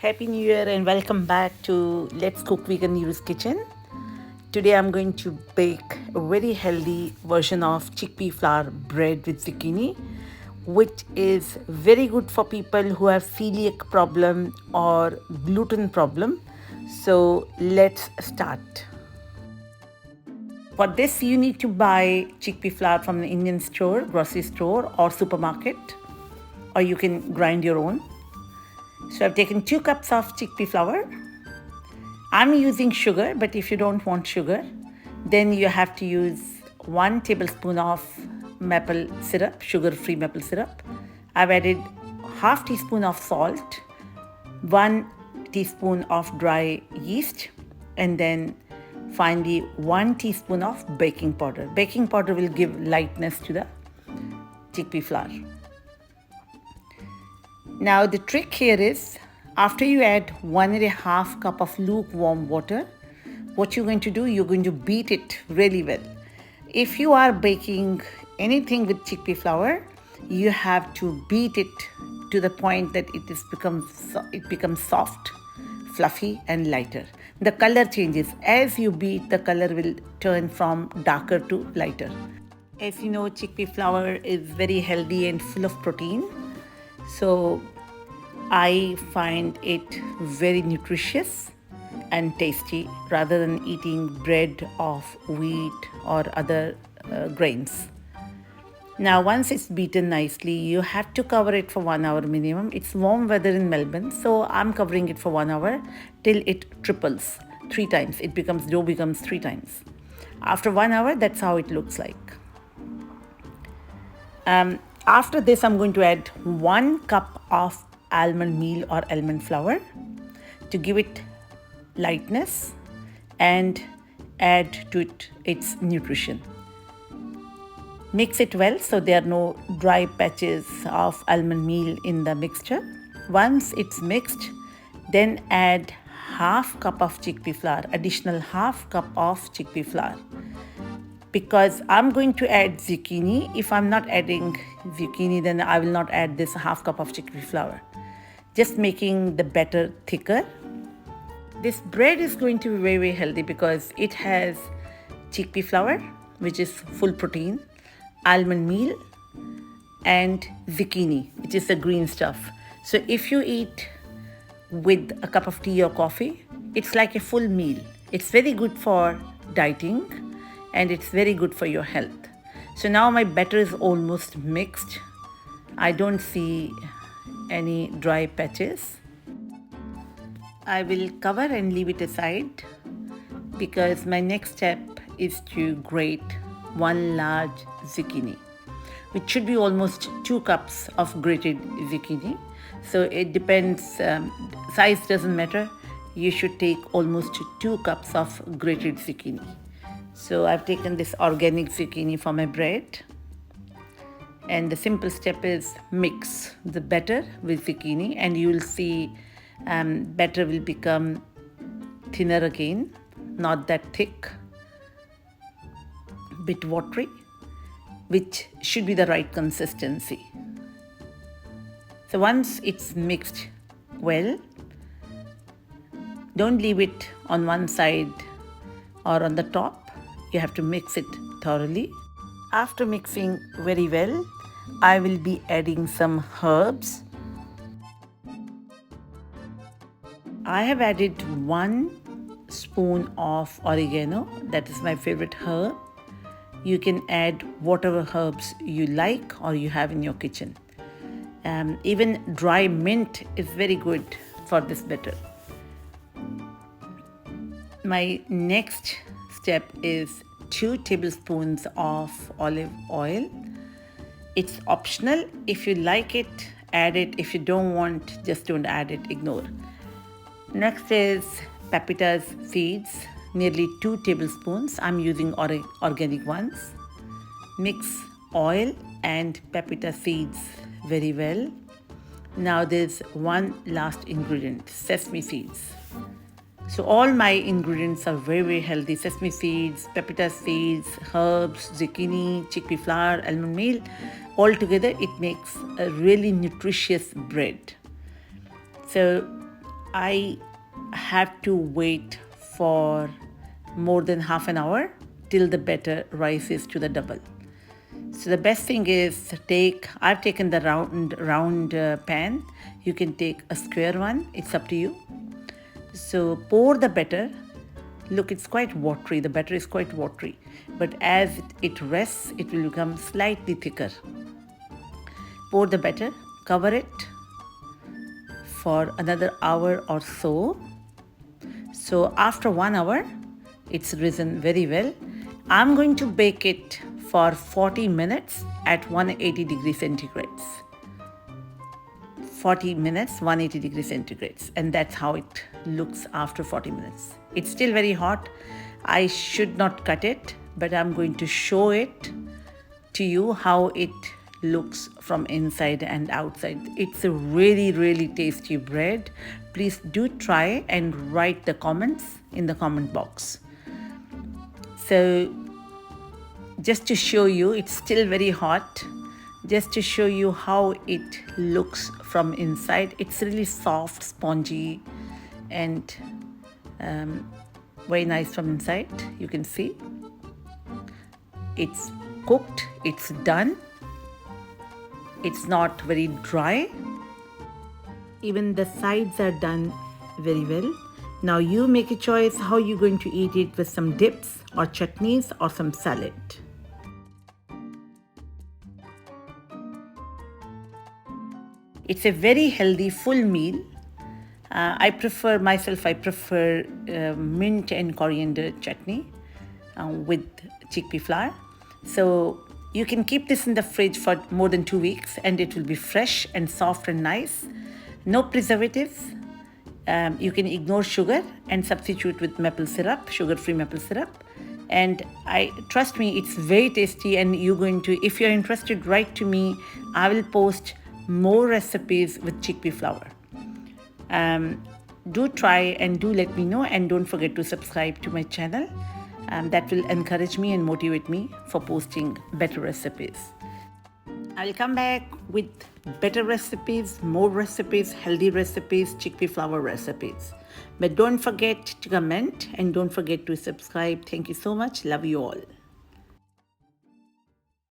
Happy New Year and welcome back to Let's Cook Vegan News Kitchen. Today I'm going to bake a very healthy version of chickpea flour bread with zucchini, which is very good for people who have celiac problem or gluten problem. So let's start. For this you need to buy chickpea flour from the Indian store, grocery store or supermarket, or you can grind your own. So I've taken 2 cups of chickpea flour. I'm using sugar, but if you don't want sugar, then you have to use 1 tablespoon of maple syrup, sugar-free maple syrup. I've added half teaspoon of salt, 1 teaspoon of dry yeast, and then finally 1 teaspoon of baking powder. Baking powder will give lightness to the chickpea flour. Now the trick here is, after you add 1.5 cup of lukewarm water, what you're going to do, you're going to beat it really well. If you are baking anything with chickpea flour, you have to beat it to the point that it becomes soft, fluffy and lighter. The color changes. As you beat, the color will turn from darker to lighter. As you know, chickpea flour is very healthy and full of protein. So I find it very nutritious and tasty rather than eating bread of wheat or other grains. Now once it's beaten nicely, you have to cover it for 1 hour minimum. It's warm weather in Melbourne, so I'm covering it for 1 hour till it triples 3 times. Dough becomes 3 times. After 1 hour, that's how it looks like. After this, I'm going to add 1 cup of almond meal or almond flour to give it lightness and add to it its nutrition. Mix it well so there are no dry patches of almond meal in the mixture. Once it's mixed, then add half cup of chickpea flour, additional half cup of chickpea flour. Because I'm going to add zucchini. If I'm not adding zucchini, then I will not add this half cup of chickpea flour. Just making the batter thicker. This bread is going to be very, very healthy because it has chickpea flour, which is full protein, almond meal, and zucchini, which is the green stuff. So if you eat with a cup of tea or coffee, it's like a full meal. It's very good for dieting and it's very good for your health. So now my batter is almost mixed. I don't see any dry patches. I will cover and leave it aside because my next step is to grate 1 large zucchini, which should be almost 2 cups of grated zucchini. So it depends, size doesn't matter. You should take almost 2 cups of grated zucchini. So I've taken this organic zucchini for my bread. And the simple step is mix the batter with zucchini and you will see batter will become thinner again, not that thick, bit watery, which should be the right consistency. So once it's mixed well, don't leave it on one side or on the top. You have to mix it thoroughly. After mixing very well, I will be adding some herbs. I have added 1 spoon of oregano. That is my favorite herb. You can add whatever herbs you like or you have in your kitchen. Even dry mint is very good for this batter. My next step is 2 tablespoons of olive oil. It's optional. If you like it, add it. If you don't want, just don't add it, ignore. Next is pepita seeds, nearly 2 tablespoons. I'm using organic ones. Mix oil and pepita seeds very well. Now there's one last ingredient, sesame seeds. So all my ingredients are very, very healthy. Sesame seeds, pepita seeds, herbs, zucchini, chickpea flour, almond meal. All together, it makes a really nutritious bread. So I have to wait for more than half an hour till the batter rises to the double. So the best thing is I've taken the round pan. You can take a square one, it's up to you. So pour the batter. Look, it's quite watery, the batter is quite watery, but as it rests, it will become slightly thicker. Pour the batter, cover it for another hour or so. So after 1 hour, it's risen very well. I'm going to bake it for 40 minutes at 180 degrees centigrades. 40 minutes, 180 degrees centigrades, and that's how it looks after 40 minutes. It's still very hot. I should not cut it, but I'm going to show it to you how it looks from inside and outside. It's a really, really tasty bread. Please do try and write the comments in the comment box. So just to show you, it's still very hot. Just to show you how it looks from inside. It's really soft, spongy, and very nice from inside. You can see it's cooked, it's done. It's not very dry. Even the sides are done very well. Now you make a choice how you're going to eat it, with some dips or chutneys or some salad. It's a very healthy full meal. I prefer mint and coriander chutney with chickpea flour. So you can keep this in the fridge for more than 2 weeks and it will be fresh and soft and nice. No preservatives. You can ignore sugar and substitute with maple syrup, sugar-free maple syrup. And trust me, it's very tasty, and if you're interested, write to me. I will post more recipes with chickpea flour. Do try and do let me know, and don't forget to subscribe to my channel. That will encourage me and motivate me for posting better recipes. I will come back with better recipes, more recipes, healthy recipes, chickpea flour recipes. But don't forget to comment and don't forget to subscribe. Thank you so much. Love you all.